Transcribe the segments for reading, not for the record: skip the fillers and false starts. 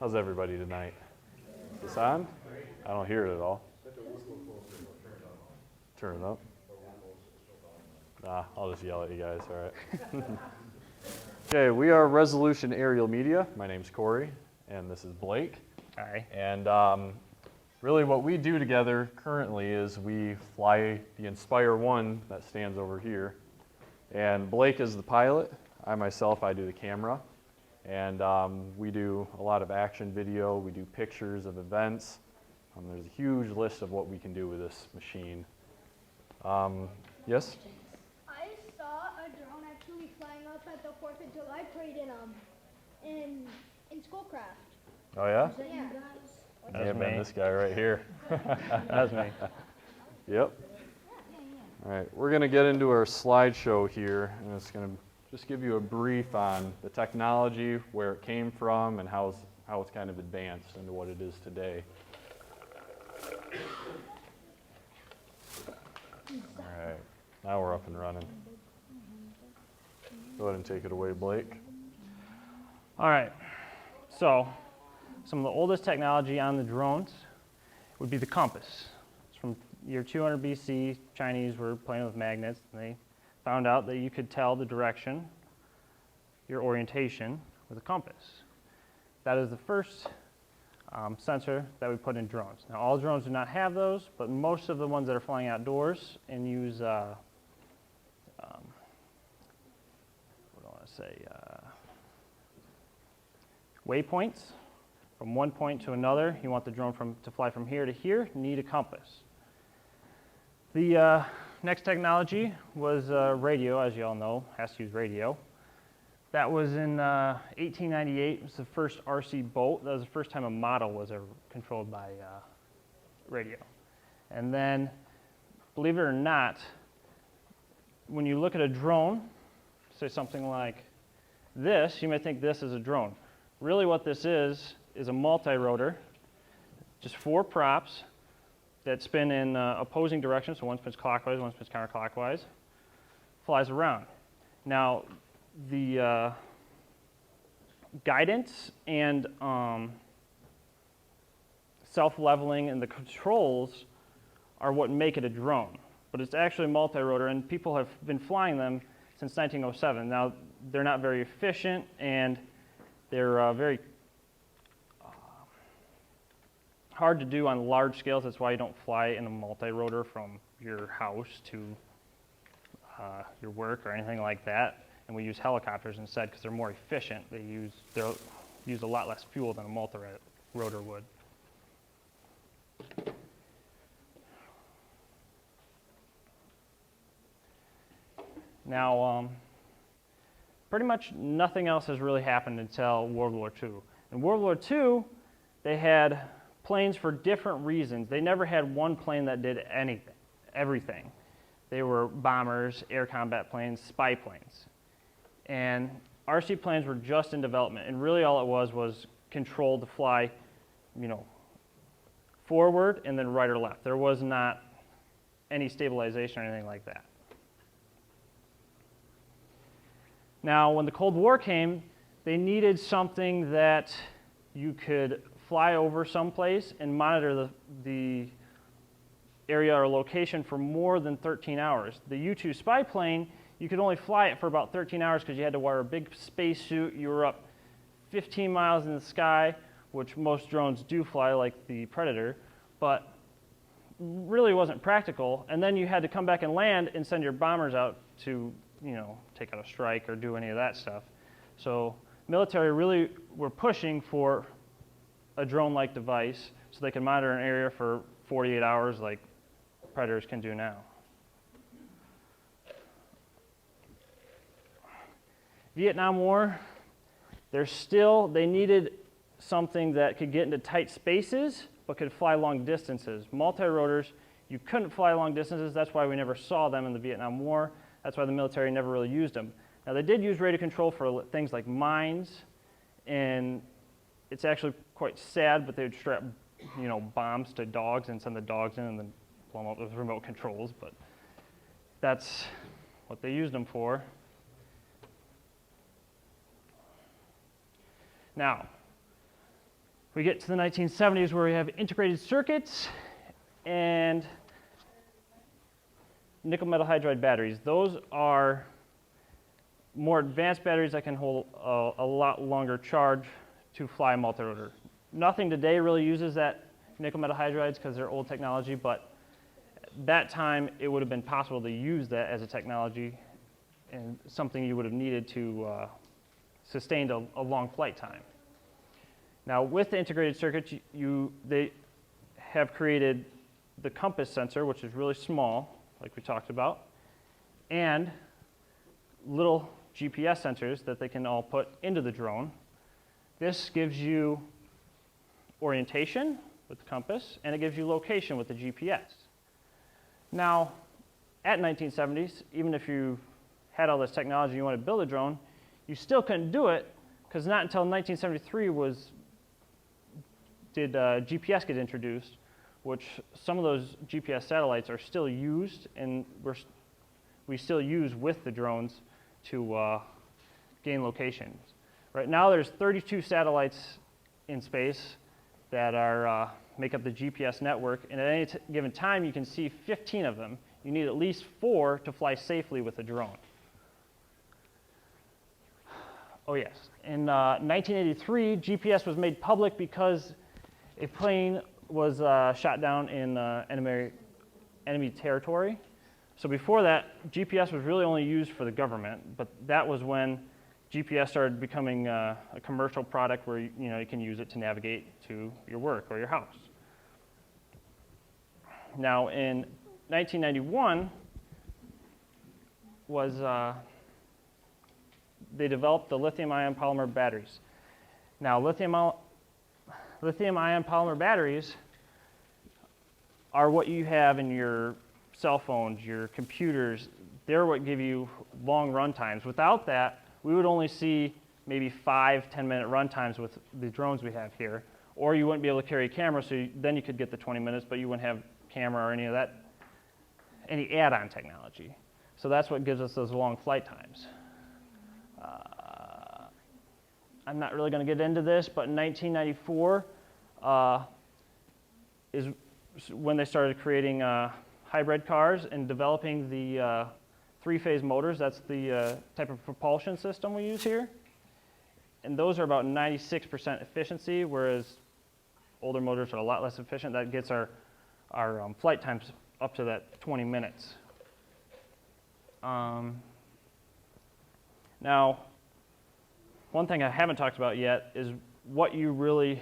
How's everybody tonight? Is this on? I don't hear it at all. Turn it up. I'll just yell at you guys, all right. Okay, we are Resolution Aerial Media. My name's Corey, and this is Blake. Hi. And really what we do together currently is we fly the Inspire 1 that stands over here. And Blake is the pilot. I do the camera. And we do a lot of action video. We do pictures of events. There's a huge list of what we can do with this machine. Yes? I saw a drone actually flying up at the 4th of July parade in Schoolcraft. Oh yeah? Was that you guys? May have been this guy right here. That's me. Yep. All right, we're going to get into our slideshow here, and it's going to just give you a brief on the technology, where it came from, and how it's kind of advanced into what it is today. All right, now we're up and running. Go ahead and take it away, Blake. All right. So, some of the oldest technology on the drones would be the compass. It's from year 200 BC. Chinese were playing with magnets, and they found out that you could tell the direction, your orientation, with a compass. That is the first sensor that we put in drones. Now, all drones do not have those, but most of the ones that are flying outdoors and use, waypoints. From one point to another, you want the drone to fly from here to here, you need a compass. The next technology was radio, as you all know, has to use radio. That was in 1898. It was the first RC boat. That was the first time a model was ever controlled by radio. And then, believe it or not, when you look at a drone, say something like this, you may think this is a drone. Really what this is a multi-rotor, just 4 props that spin in opposing directions. So one spins clockwise, one spins counterclockwise, flies around. Now, the guidance and self-leveling and the controls are what make it a drone. But it's actually a multi-rotor, and people have been flying them since 1907. Now, they're not very efficient, and they're very hard to do on large scales. That's why you don't fly in a multi-rotor from your house to your work or anything like that. And we use helicopters instead because they're more efficient. They'll use a lot less fuel than a multi-rotor would. Now, pretty much nothing else has really happened until World War II. In World War II, they had planes for different reasons. They never had one plane that did everything. They were bombers, air combat planes, spy planes. And RC planes were just in development, and really all it was controlled to fly, forward and then right or left. There was not any stabilization or anything like that. Now, when the Cold War came, they needed something that you could fly over someplace and monitor the area or location for more than 13 hours. The U-2 spy plane, you could only fly it for about 13 hours because you had to wear a big spacesuit. You were up 15 miles in the sky, which most drones do fly, like the Predator, but really wasn't practical. And then you had to come back and land and send your bombers out to, take out a strike or do any of that stuff. So military really were pushing for a drone-like device so they can monitor an area for 48 hours like Predators can do now. Vietnam War, they needed something that could get into tight spaces but could fly long distances. Multi-rotors, you couldn't fly long distances. That's why we never saw them in the Vietnam War. That's why the military never really used them. Now, they did use radio control for things like mines, and it's actually quite sad, but they would strap, bombs to dogs and send the dogs in and then blow them up with remote controls, but that's what they used them for. Now, We get to the 1970s where we have integrated circuits and nickel metal hydride batteries. Those are more advanced batteries that can hold a lot longer charge to fly a multi-rotor. Nothing today really uses that nickel metal hydrides because they're old technology, but at that time it would have been possible to use that as a technology and something you would have needed to sustain a long flight time. Now with the integrated circuits, they have created the compass sensor, which is really small, like we talked about, and little GPS sensors that they can all put into the drone. This gives you orientation with the compass, and it gives you location with the GPS. Now, at 1970s, even if you had all this technology and you wanted to build a drone, you still couldn't do it because not until 1973 did GPS get introduced, which some of those GPS satellites are still used and we still use with the drones to gain locations. Right now there's 32 satellites in space that are, make up the GPS network, and at any given time you can see 15 of them. You need at least 4 to fly safely with a drone. Oh yes, in 1983 GPS was made public because a plane was shot down in enemy territory. So before that, GPS was really only used for the government, but that was when GPS started becoming a commercial product where you can use it to navigate to your work or your house. Now in 1991 they developed the lithium-ion polymer batteries. Now lithium-ion polymer batteries are what you have in your cell phones, your computers. They're what give you long run times. Without that, we would only see maybe 5-10 minute run times with the drones we have here, or you wouldn't be able to carry a camera, so then you could get the 20 minutes, but you wouldn't have camera or any of that, any add-on technology. So that's what gives us those long flight times. I'm not really going to get into this, but in 1994 is when they started creating hybrid cars and developing the 3-phase motors. That's the type of propulsion system we use here. And those are about 96% efficiency, whereas older motors are a lot less efficient. That gets our flight times up to that 20 minutes. Now, one thing I haven't talked about yet is what you really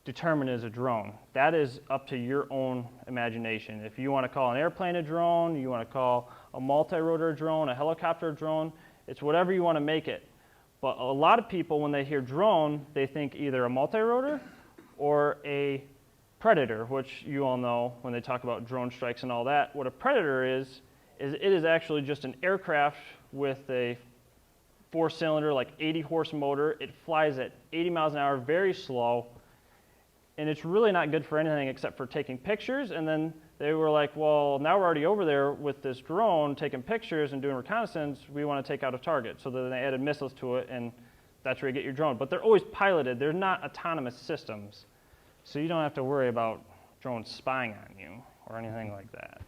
determine as a drone. That is up to your own imagination. If you want to call an airplane a drone, you want to call a multi-rotor a drone, a helicopter a drone, it's whatever you want to make it. But a lot of people, when they hear drone, they think either a multi-rotor or a predator, which you all know when they talk about drone strikes and all that. What a predator is it is actually just an aircraft with a 4-cylinder, like 80 horse motor. It flies at 80 miles an hour, very slow, and it's really not good for anything except for taking pictures. And then they were like, well, now we're already over there with this drone taking pictures and doing reconnaissance, we want to take out a target. So then they added missiles to it, and that's where you get your drone. But they're always piloted. They're not autonomous systems. So you don't have to worry about drones spying on you or anything like that.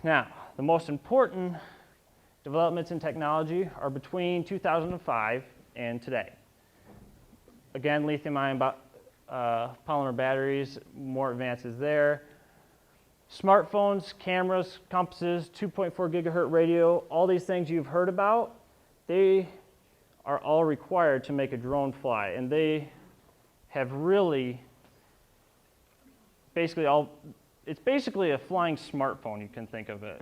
Now, the most important developments in technology are between 2005 and today. Again, lithium-ion polymer batteries, more advances there. Smartphones, cameras, compasses, 2.4 gigahertz radio, all these things you've heard about, they are all required to make a drone fly. And they have really it's basically a flying smartphone, you can think of it.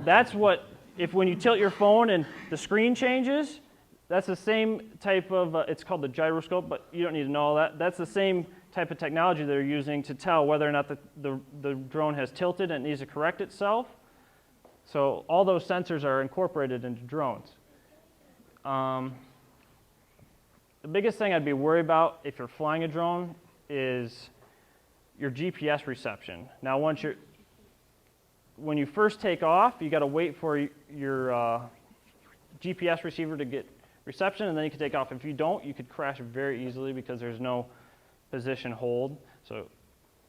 That's what, when you tilt your phone and the screen changes, that's the same type of, it's called the gyroscope, but you don't need to know all that. That's the same type of technology they're using to tell whether or not the drone has tilted and it needs to correct itself. So all those sensors are incorporated into drones. The biggest thing I'd be worried about if you're flying a drone is your GPS reception. Now, when you first take off, you got to wait for your GPS receiver to get reception, and then you can take off. If you don't, you could crash very easily because there's no position hold. So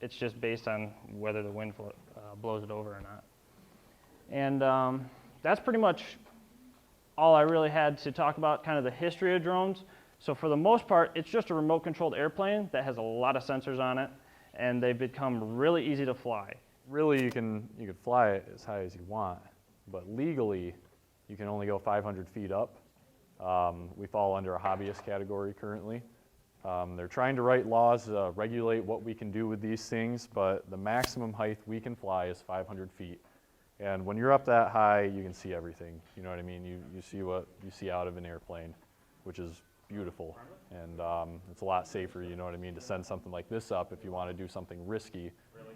it's just based on whether the wind blows it over or not. And that's pretty much all I really had to talk about, kind of the history of drones. So for the most part, it's just a remote controlled airplane that has a lot of sensors on it, and they've become really easy to fly. Really, you can fly it as high as you want, but legally, you can only go 500 feet up. We fall under a hobbyist category currently. They're trying to write laws to regulate what we can do with these things, but the maximum height we can fly is 500 feet. And when you're up that high, you can see everything. You know what I mean? You see what you see out of an airplane, which is beautiful. And it's a lot safer, you know what I mean, to send something like this up if you want to do something risky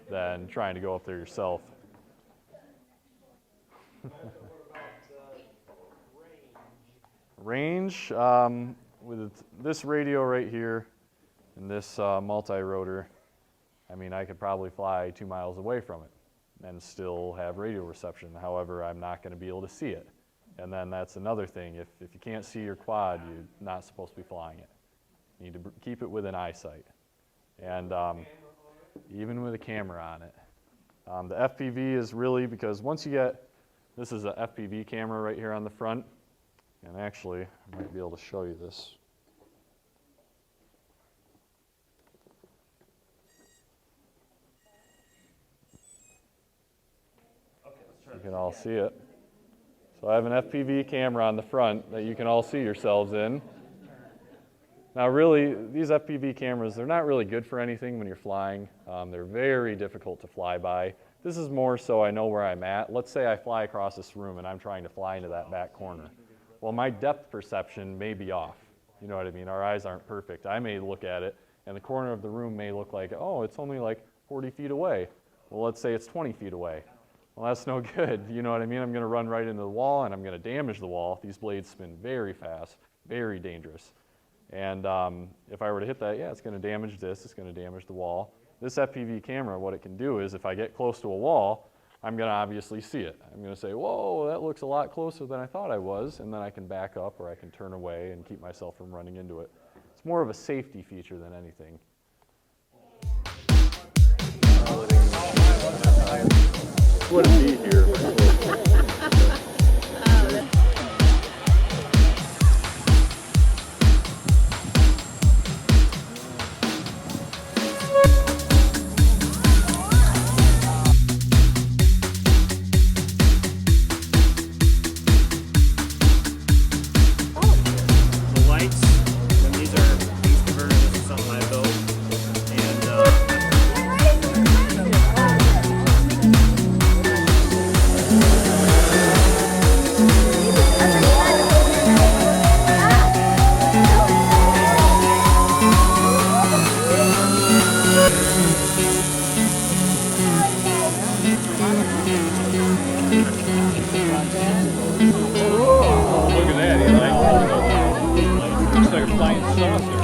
than trying to go up there yourself. Range, with this radio right here and this multi-rotor, I mean, I could probably fly 2 miles away from it and still have radio reception. However, I'm not going to be able to see it. And then that's another thing. If you can't see your quad, you're not supposed to be flying it. You need to keep it within eyesight. And even with a camera on it. The FPV is really, because once you get, this is a FPV camera right here on the front. And actually, I might be able to show you this. You can all see it. So I have an FPV camera on the front that you can all see yourselves in. Now really, these FPV cameras, they're not really good for anything when you're flying. They're very difficult to fly by. This is more so I know where I'm at. Let's say I fly across this room and I'm trying to fly into that back corner. Well, my depth perception may be off. You know what I mean? Our eyes aren't perfect. I may look at it and the corner of the room may look like, oh, it's only like 40 feet away. Well, let's say it's 20 feet away. Well, that's no good. You know what I mean? I'm going to run right into the wall and I'm going to damage the wall. These blades spin very fast, very dangerous. And if I were to hit that, yeah, it's going to damage this. It's going to damage the wall. This FPV camera, what it can do is if I get close to a wall, I'm going to obviously see it. I'm going to say, whoa, that looks a lot closer than I thought I was. And then I can back up or I can turn away and keep myself from running into it. It's more of a safety feature than anything. Wouldn't be here. Look at that, he like, looks like a flying saucer.